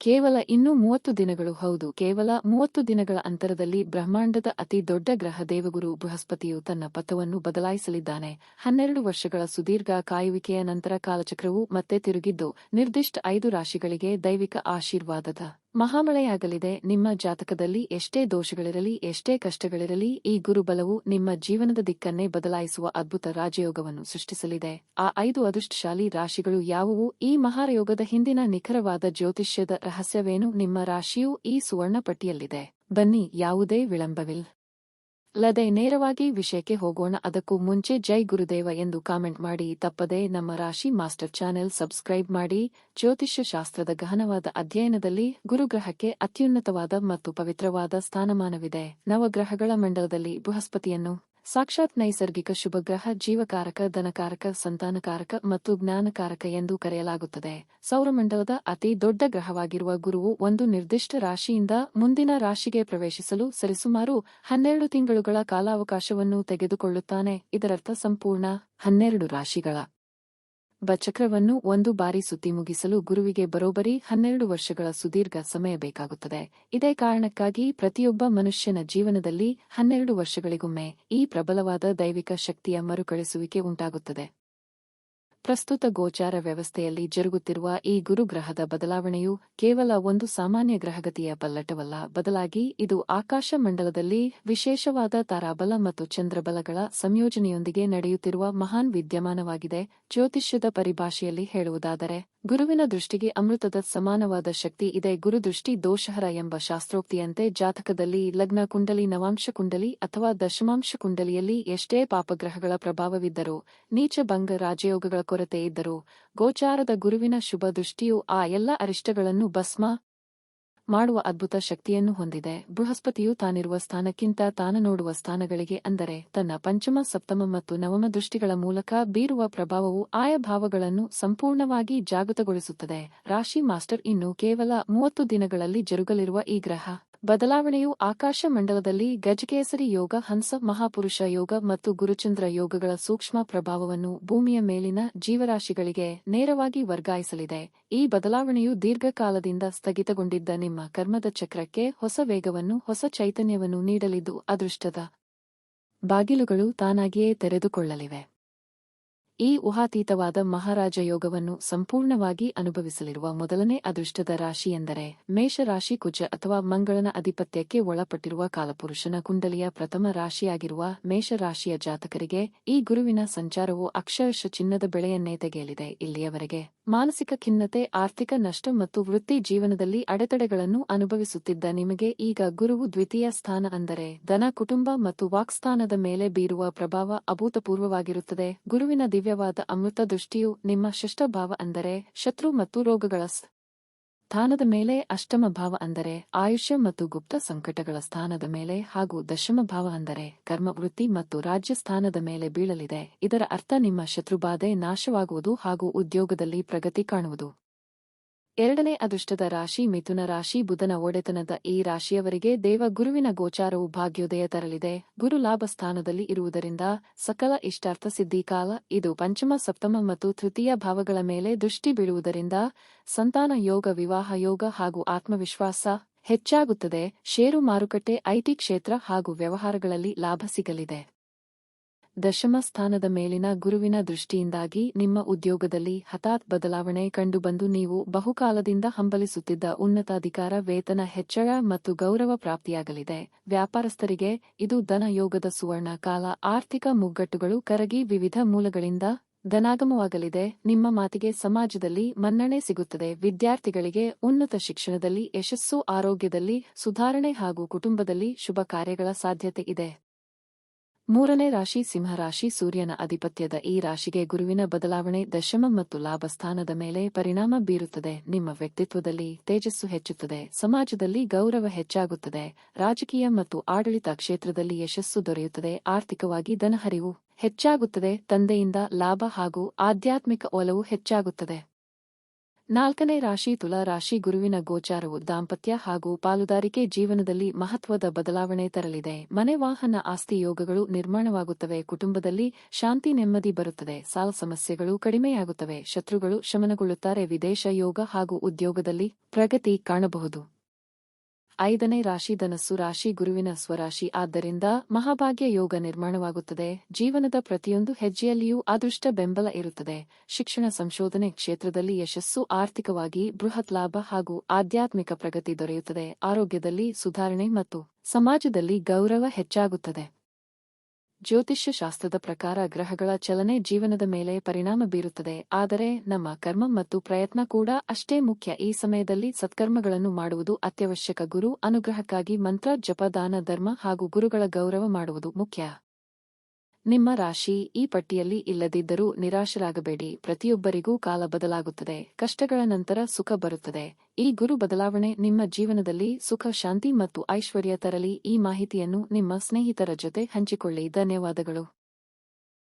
ಕೇವಲ ಇನ್ನೂ 30 ದಿನಗಳು. ಹೌದು, ಕೇವಲ 30 ದಿನಗಳ ಅಂತರದಲ್ಲಿ ಬ್ರಹ್ಮಾಂಡದ ಅತಿ ದೊಡ್ಡ ಗ್ರಹ ದೇವಗುರು ಬೃಹಸ್ಪತಿಯು ತನ್ನ ಪಥವನ್ನು ಬದಲಾಯಿಸಲಿದ್ದಾನೆ. 12 ವರ್ಷಗಳ ಸುದೀರ್ಘ ಕಾಯುವಿಕೆಯ ನಂತರ ಕಾಲಚಕ್ರವು ಮತ್ತೆ ತಿರುಗಿದ್ದು ನಿರ್ದಿಷ್ಟ 5 ರಾಶಿಗಳಿಗೆ ದೈವಿಕ ಆಶೀರ್ವಾದದ ಮಹಾಮಳೆಯಾಗಲಿದೆ. ನಿಮ್ಮ ಜಾತಕದಲ್ಲಿ ಎಷ್ಟೇ ದೋಷಗಳಿರಲಿ, ಎಷ್ಟೇ ಕಷ್ಟಗಳಿರಲಿ, ಈ ಗುರುಬಲವು ನಿಮ್ಮ ಜೀವನದ ದಿಕ್ಕನ್ನೇ ಬದಲಾಯಿಸುವ ಅದ್ಭುತ ರಾಜಯೋಗವನ್ನು ಸೃಷ್ಟಿಸಲಿದೆ. ಆ 5 ಅದೃಷ್ಟಶಾಲಿ ರಾಶಿಗಳು ಯಾವುವು? ಈ ಮಹಾಯೋಗದ ಹಿಂದಿನ ನಿಖರವಾದ ಜ್ಯೋತಿಷ್ಯದ ರಹಸ್ಯವೇನು? ನಿಮ್ಮ ರಾಶಿಯು ಈ ಸುವರ್ಣ ಪಟ್ಟಿಯಲ್ಲಿದೆ. ಬನ್ನಿ, ಯಾವುದೇ ವಿಳಂಬವಿಲ್ಲದೆ ನೇರವಾಗಿ ವಿಷಯಕ್ಕೆ ಹೋಗೋಣ. ಅದಕ್ಕೂ ಮುಂಚೆ ಜೈ ಗುರುದೇವ ಎಂದು ಕಾಮೆಂಟ್ ಮಾಡಿ, ತಪ್ಪದೇ ನಮ್ಮ ರಾಶಿ ಮಾಸ್ಟರ್ ಚಾನೆಲ್ ಸಬ್ಸ್ಕ್ರೈಬ್ ಮಾಡಿ. ಜ್ಯೋತಿಷ್ಯ ಶಾಸ್ತ್ರದ ಗಹನವಾದ ಅಧ್ಯಯನದಲ್ಲಿ ಗುರುಗ್ರಹಕ್ಕೆ ಅತ್ಯುನ್ನತವಾದ ಮತ್ತು ಪವಿತ್ರವಾದ ಸ್ಥಾನಮಾನವಿದೆ. ನವಗ್ರಹಗಳ ಮಂಡಲದಲ್ಲಿ ಬೃಹಸ್ಪತಿಯನ್ನು ಸಾಕ್ಷಾತ್ ನೈಸರ್ಗಿಕ ಶುಭಗ್ರಹ, ಜೀವಕಾರಕ, ಧನಕಾರಕ, ಸಂತಾನಕಾರಕ ಮತ್ತು ಜ್ಞಾನಕಾರಕ ಎಂದು ಕರೆಯಲಾಗುತ್ತದೆ. ಸೌರಮಂಡಲದ ಅತಿ ದೊಡ್ಡ ಗ್ರಹವಾಗಿರುವ ಗುರುವು ಒಂದು ನಿರ್ದಿಷ್ಟ ರಾಶಿಯಿಂದ ಮುಂದಿನ ರಾಶಿಗೆ ಪ್ರವೇಶಿಸಲು ಸರಿಸುಮಾರು 12 ತಿಂಗಳುಗಳ ಕಾಲಾವಕಾಶವನ್ನು ತೆಗೆದುಕೊಳ್ಳುತ್ತಾನೆ. ಇದರರ್ಥ ಸಂಪೂರ್ಣ 12 ರಾಶಿಗಳ ಚಕ್ರವನ್ನು ಒಂದು ಬಾರಿ ಸುತ್ತಿ ಮುಗಿಸಲು ಗುರುವಿಗೆ ಬರೋಬ್ಬರಿ 12 ವರ್ಷಗಳ ಸುದೀರ್ಘ ಸಮಯ ಬೇಕಾಗುತ್ತದೆ. ಇದೇ ಕಾರಣಕ್ಕಾಗಿ ಪ್ರತಿಯೊಬ್ಬ ಮನುಷ್ಯನ ಜೀವನದಲ್ಲಿ 12 ವರ್ಷಗಳಿಗೊಮ್ಮೆ ಈ ಪ್ರಬಲವಾದ ದೈವಿಕ ಶಕ್ತಿಯ ಮರುಕಳಿಸುವಿಕೆ ಉಂಟಾಗುತ್ತದೆ. ಪ್ರಸ್ತುತ ಗೋಚಾರ ವ್ಯವಸ್ಥೆಯಲ್ಲಿ ಜರುಗುತ್ತಿರುವ ಈ ಗುರುಗ್ರಹದ ಬದಲಾವಣೆಯು ಕೇವಲ ಒಂದು ಸಾಮಾನ್ಯ ಗ್ರಹಗತಿಯ ಪಲ್ಲಟವಲ್ಲ, ಬದಲಾಗಿ ಇದು ಆಕಾಶ ಮಂಡಲದಲ್ಲಿ ವಿಶೇಷವಾದ ತಾರಾಬಲ ಮತ್ತು ಚಂದ್ರಬಲಗಳ ಸಂಯೋಜನೆಯೊಂದಿಗೆ ನಡೆಯುತ್ತಿರುವ ಮಹಾನ್ ವಿದ್ಯಮಾನವಾಗಿದೆ. ಜ್ಯೋತಿಷ್ಯದ ಪರಿಭಾಷೆಯಲ್ಲಿ ಹೇಳುವುದಾದರೆ, ಗುರುವಿನ ದೃಷ್ಟಿಗೆ ಅಮೃತದ ಸಮಾನವಾದ ಶಕ್ತಿ ಇದೆ. ಗುರುದೃಷ್ಟಿ ದೋಷಹರ ಎಂಬ ಶಾಸ್ತ್ರೋಕ್ತಿಯಂತೆ ಜಾತಕದಲ್ಲಿ ಲಗ್ನ ಕುಂಡಲಿ, ನವಾಂಶ ಕುಂಡಲಿ ಅಥವಾ ದಶಮಾಂಶ ಕುಂಡಲಿಯಲ್ಲಿ ಎಷ್ಟೇ ಪಾಪಗ್ರಹಗಳ ಪ್ರಭಾವವಿದ್ದರೂ, ನೀಚ ಭಂಗ ರಾಜಯೋಗಗಳ ಕೊರತೆ ಇದ್ದರೂ, ಗೋಚಾರದ ಗುರುವಿನ ಶುಭ ದೃಷ್ಟಿಯು ಆ ಎಲ್ಲ ಅರಿಷ್ಟಗಳನ್ನು ಭಸ್ಮ ಮಾಡುವ ಅದ್ಭುತ ಶಕ್ತಿಯನ್ನು ಹೊಂದಿದೆ. ಬೃಹಸ್ಪತಿಯು ತಾನಿರುವ ಸ್ಥಾನಕ್ಕಿಂತ ತಾನು ನೋಡುವ ಸ್ಥಾನಗಳಿಗೆ, ಅಂದರೆ ತನ್ನ ಪಂಚಮ, ಸಪ್ತಮ ಮತ್ತು ನವಮ ದೃಷ್ಟಿಗಳ ಮೂಲಕ ಬೀರುವ ಪ್ರಭಾವವು ಆಯಾ ಭಾವಗಳನ್ನು ಸಂಪೂರ್ಣವಾಗಿ ಜಾಗೃತಗೊಳಿಸುತ್ತದೆ. ರಾಶಿ ಮಾಸ್ಟರ್, ಇನ್ನು ಕೇವಲ 30 ದಿನಗಳಲ್ಲಿ ಜರುಗಲಿರುವ ಈ ಗ್ರಹ ಬದಲಾವಣೆಯು ಆಕಾಶ ಮಂಡಲದಲ್ಲಿ ಗಜಕೇಸರಿ ಯೋಗ, ಹಂಸ ಮಹಾಪುರುಷ ಯೋಗ ಮತ್ತು ಗುರುಚಂದ್ರ ಯೋಗಗಳ ಸೂಕ್ಷ್ಮ ಪ್ರಭಾವವನ್ನು ಭೂಮಿಯ ಮೇಲಿನ ಜೀವರಾಶಿಗಳಿಗೆ ನೇರವಾಗಿ ವರ್ಗಾಯಿಸಲಿದೆ. ಈ ಬದಲಾವಣೆಯು ದೀರ್ಘಕಾಲದಿಂದ ಸ್ಥಗಿತಗೊಂಡಿದ್ದ ನಿಮ್ಮ ಕರ್ಮದ ಚಕ್ರಕ್ಕೆ ಹೊಸ ವೇಗವನ್ನು, ಹೊಸ ಚೈತನ್ಯವನ್ನು ನೀಡಲಿದ್ದು, ಅದೃಷ್ಟದ ಬಾಗಿಲುಗಳು ತಾನಾಗಿಯೇ ತೆರೆದುಕೊಳ್ಳಲಿವೆ. ಈ ಊಹಾತೀತವಾದ ಮಹಾರಾಜ ಯೋಗವನ್ನು ಸಂಪೂರ್ಣವಾಗಿ ಅನುಭವಿಸಲಿರುವ ಮೊದಲನೇ ಅದೃಷ್ಟದ ರಾಶಿ ಎಂದರೆ ಮೇಷರಾಶಿ. ಕುಜ ಅಥವಾ ಮಂಗಳನ ಅಧಿಪತ್ಯಕ್ಕೆ ಒಳಪಟ್ಟಿರುವ ಕಾಲಪುರುಷನ ಕುಂಡಲಿಯ ಪ್ರಥಮ ರಾಶಿಯಾಗಿರುವ ಮೇಷರಾಶಿಯ ಜಾತಕರಿಗೆ ಈ ಗುರುವಿನ ಸಂಚಾರವು ಅಕ್ಷರಶಃ ಚಿನ್ನದ ಬೆಳೆಯನ್ನೇ ತೆಗೆಯಲಿದೆ. ಇಲ್ಲಿಯವರೆಗೆ ಮಾನಸಿಕ ಖಿನ್ನತೆ, ಆರ್ಥಿಕ ನಷ್ಟ ಮತ್ತು ವೃತ್ತಿ ಜೀವನದಲ್ಲಿ ಅಡೆತಡೆಗಳನ್ನು ಅನುಭವಿಸುತ್ತಿದ್ದ ನಿಮಗೆ ಈಗ ಗುರುವು ದ್ವಿತೀಯ ಸ್ಥಾನ, ಅಂದರೆ ಧನ, ಕುಟುಂಬ ಮತ್ತು ವಾಕ್ಸ್ಥಾನದ ಮೇಲೆ ಬೀರುವ ಪ್ರಭಾವ ಅಭೂತಪೂರ್ವವಾಗಿರುತ್ತದೆ. ಗುರುವಿನ ದಿವ್ಯವಾದ ಅಮೃತ ದೃಷ್ಟಿಯು ನಿಮ್ಮ ಷಷ್ಠ ಭಾವ, ಅಂದರೆ ಶತ್ರು ಮತ್ತು ರೋಗಗಳ ಸ್ಥಾನದ ಮೇಲೆ, ಅಷ್ಟಮ ಭಾವ ಅಂದರೆ ಆಯುಷ್ಯ ಮತ್ತು ಗುಪ್ತ ಸಂಕಟಗಳ ಸ್ಥಾನದ ಮೇಲೆ, ಹಾಗೂ ದಶಮ ಭಾವ ಅಂದರೆ ಕರ್ಮ, ವೃತ್ತಿ ಮತ್ತು ರಾಜ್ಯ ಸ್ಥಾನದ ಮೇಲೆ ಬೀಳಲಿದೆ. ಇದರ ಅರ್ಥ ನಿಮ್ಮ ಶತ್ರುಬಾಧೆ ನಾಶವಾಗುವುದು ಹಾಗೂ ಉದ್ಯೋಗದಲ್ಲಿ ಪ್ರಗತಿ ಕಾಣುವುದು. ಎರಡನೇ ಅದೃಷ್ಟದ ರಾಶಿ ಮಿಥುನ ರಾಶಿ. ಬುಧನ ಒಡೆತನದ ಈ ರಾಶಿಯವರಿಗೆ ದೇವ ಗುರುವಿನ ಗೋಚಾರವು ಭಾಗ್ಯೋದಯ ತರಲಿದೆ. ಗುರು ಲಾಭ ಸ್ಥಾನದಲ್ಲಿ ಇರುವುದರಿಂದ ಸಕಲ ಇಷ್ಟಾರ್ಥ ಸಿದ್ಧಿ ಕಾಲ. ಇದು ಪಂಚಮ, ಸಪ್ತಮ ಮತ್ತು ತೃತೀಯ ಭಾವಗಳ ಮೇಲೆ ದೃಷ್ಟಿ ಬೀಳುವುದರಿಂದ ಸಂತಾನ ಯೋಗ, ವಿವಾಹ ಯೋಗ ಹಾಗೂ ಆತ್ಮವಿಶ್ವಾಸ ಹೆಚ್ಚಾಗುತ್ತದೆ. ಷೇರು ಮಾರುಕಟ್ಟೆ, ಐಟಿ ಕ್ಷೇತ್ರ ಹಾಗೂ ವ್ಯವಹಾರಗಳಲ್ಲಿ ಲಾಭ ಸಿಗಲಿದೆ. ದಶಮ ಸ್ಥಾನದ ಮೇಲಿನ ಗುರುವಿನ ದೃಷ್ಟಿಯಿಂದಾಗಿ ನಿಮ್ಮ ಉದ್ಯೋಗದಲ್ಲಿ ಹಠಾತ್ ಬದಲಾವಣೆ ಕಂಡುಬಂದು ನೀವು ಬಹುಕಾಲದಿಂದ ಹಂಬಲಿಸುತ್ತಿದ್ದ ಉನ್ನತಾಧಿಕಾರ, ವೇತನ ಹೆಚ್ಚಳ ಮತ್ತು ಗೌರವ ಪ್ರಾಪ್ತಿಯಾಗಲಿದೆ. ವ್ಯಾಪಾರಸ್ಥರಿಗೆ ಇದು ಧನ ಯೋಗದ ಸುವರ್ಣ ಕಾಲ. ಆರ್ಥಿಕ ಮುಗ್ಗಟ್ಟುಗಳು ಕರಗಿ ವಿವಿಧ ಮೂಲಗಳಿಂದ ಧನಾಗಮವಾಗಲಿದೆ. ನಿಮ್ಮ ಮಾತಿಗೆ ಸಮಾಜದಲ್ಲಿ ಮನ್ನಣೆ ಸಿಗುತ್ತದೆ. ವಿದ್ಯಾರ್ಥಿಗಳಿಗೆ ಉನ್ನತ ಶಿಕ್ಷಣದಲ್ಲಿ ಯಶಸ್ಸು, ಆರೋಗ್ಯದಲ್ಲಿ ಸುಧಾರಣೆ ಹಾಗೂ ಕುಟುಂಬದಲ್ಲಿ ಶುಭ ಕಾರ್ಯಗಳ ಸಾಧ್ಯತೆ ಇದೆ. ಮೂರನೇ ರಾಶಿ ಸಿಂಹರಾಶಿ. ಸೂರ್ಯನ ಅಧಿಪತ್ಯದ ಈ ರಾಶಿಗೆ ಗುರುವಿನ ಬದಲಾವಣೆ ದಶಮ ಮತ್ತು ಲಾಭ ಸ್ಥಾನದ ಮೇಲೆ ಪರಿಣಾಮ ಬೀರುತ್ತದೆ. ನಿಮ್ಮ ವ್ಯಕ್ತಿತ್ವದಲ್ಲಿ ತೇಜಸ್ಸು ಹೆಚ್ಚುತ್ತದೆ, ಸಮಾಜದಲ್ಲಿ ಗೌರವ ಹೆಚ್ಚಾಗುತ್ತದೆ, ರಾಜಕೀಯ ಮತ್ತು ಆಡಳಿತ ಕ್ಷೇತ್ರದಲ್ಲಿ ಯಶಸ್ಸು ದೊರೆಯುತ್ತದೆ, ಆರ್ಥಿಕವಾಗಿ ಧನಹರಿವು ಹೆಚ್ಚಾಗುತ್ತದೆ, ತಂದೆಯಿಂದ ಲಾಭ ಹಾಗೂ ಆಧ್ಯಾತ್ಮಿಕ ಒಲವು ಹೆಚ್ಚಾಗುತ್ತದೆ. 4ನೇ ರಾಶಿ ತುಲಾ ರಾಶಿ ಗುರುವಿನ ಗೋಚಾರವು ದಾಂಪತ್ಯ ಹಾಗೂ ಪಾಲುದಾರಿಕೆ ಜೀವನದಲ್ಲಿ ಮಹತ್ವದ ಬದಲಾವಣೆ ತರಲಿದೆ. ಮನೆ ವಾಹನ ಆಸ್ತಿ ಯೋಗಗಳು ನಿರ್ಮಾಣವಾಗುತ್ತವೆ. ಕುಟುಂಬದಲ್ಲಿ ಶಾಂತಿ ನೆಮ್ಮದಿ ಬರುತ್ತದೆ. ಸಾಲ ಸಮಸ್ಯೆಗಳು ಕಡಿಮೆಯಾಗುತ್ತವೆ. ಶತ್ರುಗಳು ಶಮನಗೊಳ್ಳುತ್ತಾರೆ. ವಿದೇಶ ಯೋಗ ಹಾಗೂ ಉದ್ಯೋಗದಲ್ಲಿ ಪ್ರಗತಿ ಕಾಣಬಹುದು. 5ನೇ ರಾಶಿ ಧನಸ್ಸು ರಾಶಿ ಗುರುವಿನ ಸ್ವರಾಶಿ ಆದ್ದರಿಂದ ಮಹಾಭಾಗ್ಯ ಯೋಗ ನಿರ್ಮಾಣವಾಗುತ್ತದೆ. ಜೀವನದ ಪ್ರತಿಯೊಂದು ಹೆಜ್ಜೆಯಲ್ಲಿಯೂ ಅದೃಷ್ಟ ಬೆಂಬಲ ಇರುತ್ತದೆ. ಶಿಕ್ಷಣ ಸಂಶೋಧನೆ ಕ್ಷೇತ್ರದಲ್ಲಿ ಯಶಸ್ಸು, ಆರ್ಥಿಕವಾಗಿ ಬೃಹತ್ ಲಾಭ ಹಾಗೂ ಆಧ್ಯಾತ್ಮಿಕ ಪ್ರಗತಿ ದೊರೆಯುತ್ತದೆ. ಆರೋಗ್ಯದಲ್ಲಿ ಸುಧಾರಣೆ ಮತ್ತು ಸಮಾಜದಲ್ಲಿ ಗೌರವ ಹೆಚ್ಚಾಗುತ್ತದೆ. ಜ್ಯೋತಿಷ್ಯ ಶಾಸ್ತ್ರದ ಪ್ರಕಾರ ಗ್ರಹಗಳ ಚಲನೆ ಜೀವನದ ಮೇಲೆ ಪರಿಣಾಮ ಬೀರುತ್ತದೆ. ಆದರೆ ನಮ್ಮ ಕರ್ಮ ಮತ್ತು ಪ್ರಯತ್ನ ಕೂಡ ಅಷ್ಟೇ ಮುಖ್ಯ. ಈ ಸಮಯದಲ್ಲಿ ಸತ್ಕರ್ಮಗಳನ್ನು ಮಾಡುವುದು ಅತ್ಯವಶ್ಯಕ. ಗುರು ಅನುಗ್ರಹಕ್ಕಾಗಿ ಮಂತ್ರ ಜಪ, ದಾನ ಧರ್ಮ ಹಾಗೂ ಗುರುಗಳ ಗೌರವ ಮಾಡುವುದು ಮುಖ್ಯ. ನಿಮ್ಮ ರಾಶಿ ಈ ಪಟ್ಟಿಯಲ್ಲಿ ಇಲ್ಲದಿದ್ದರೂ ನಿರಾಶರಾಗಬೇಡಿ. ಪ್ರತಿಯೊಬ್ಬರಿಗೂ ಕಾಲ ಬದಲಾಗುತ್ತದೆ. ಕಷ್ಟಗಳ ನಂತರ ಸುಖ ಬರುತ್ತದೆ. ಈ ಗುರು ಬದಲಾವಣೆ ನಿಮ್ಮ ಜೀವನದಲ್ಲಿ ಸುಖ, ಶಾಂತಿ ಮತ್ತು ಐಶ್ವರ್ಯ ತರಲಿ. ಈ ಮಾಹಿತಿಯನ್ನು ನಿಮ್ಮ ಸ್ನೇಹಿತರ ಜೊತೆ ಹಂಚಿಕೊಳ್ಳಿ. ಧನ್ಯವಾದಗಳು.